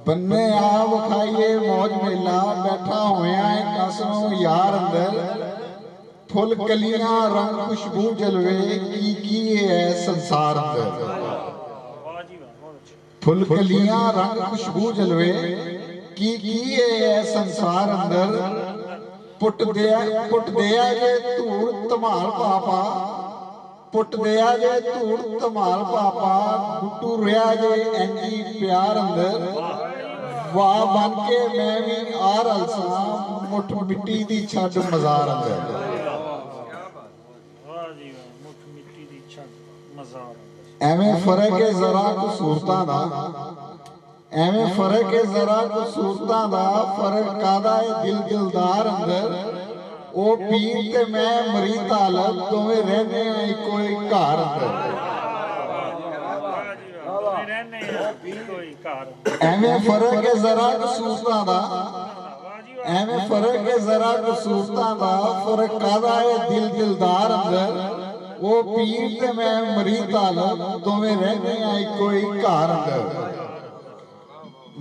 ਬੰਨੇ ਆ ਵਿਖਾਈਏ ਮੌਜ ਮੇਲਾ, ਬੈਠਾ ਹੋਇਆ ਏ ਕਸਮ ਯਾਰ ਅੰਦਰ। ਫੁੱਲ ਕਲੀਆਂ ਰੰਗ ਖੁਸ਼ਬੂ ਜਲਵੇ, ਕੀ ਹੈ ਸੰਸਾਰ ਅੰਦਰ। फुल कलियां रंग खुशबू जलवे, की है संसार अंदर। पुट दिया जे धूड़ धमाल पापा, पुट दिया जे धूड़ धमाल पापा, गुट्टू रहा जे इंजी प्यार अंदर। वाह बन के मैं भी आ रलसा, मुठ मिट्टी दी छड़ मजार अंदर। एवें फर्क है जरा कसूरतां दा, एवें फर्क है जरा कसूरतां दा, फर्क कादा है दिल दिलदार अंदर। ओ पीर ते मैं मरीद हालत, दोवें रहने इको घर अंदर। एवें फर्क है जरा कसूरतां दा, एवें फर्क है जरा कसूरतां दा, फर्क कादा है दिल दिलदार अंदर। वो पीर ते मैं मरीद हालत, दोवें रहने इको घर अंदर।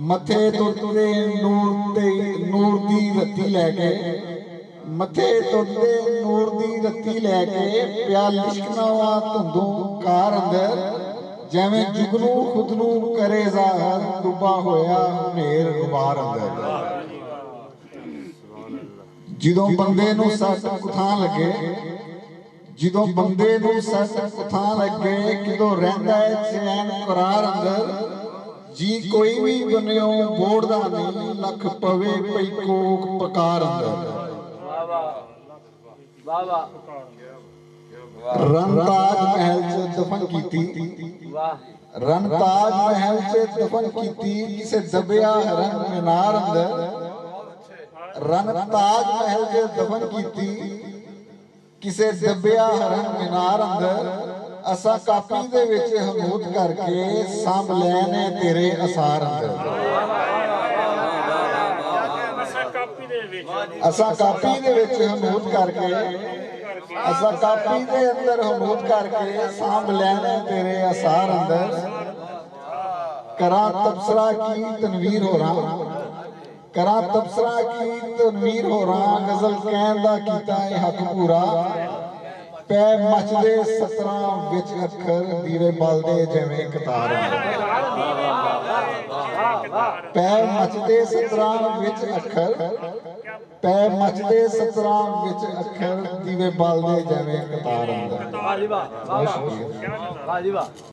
मथे तुरते नूर दी रत्ती लैके, मथे तुरते नूर दी रत्ती लैके, प्या लिशकना वा धुंधों कार अंदर। जिवें जुगनू खुद नू करे ज़ाहिर, डुबा होया हनेर गुबार अंदर। जिदों बंदे नू सट कुथां लगे, जिदों बंदे नू सट कुथां लगे, किदों रहिंदा है चैन करार अंदर। जी कोई भी बनियो बोड़दा नहीं, लख पवे पई कोक पकार अंदर। रणताज महल च दफन कीती, रणताज महल च दफन कीती, किसे दबिया रंग मीनार अंदर। रणताज महल च दफन कीती, किसे दबिया रंग मीनार अंदर। असा कापी दे विच हनूत करके, सांभ लैने तेरे असार अंदर। असा कापी दे विच हनूत करके, असा कापी दे अंदर हनूत करके, सांभ लैने तेरे असार अंदर। करा तबसरा की तनवीर हो रहा, करा तबसरा की तनवीर हो रहा, गजल कहन दा कीता है हक पूरा। पै मचदे सतरां विच अखर, दीवे बलदे जिवें कतार अंदर। पै मचदे सतरां विच अखर, पै मचदे सतरां विच अखर, दीवे बलदे जिवें कतार अंदर।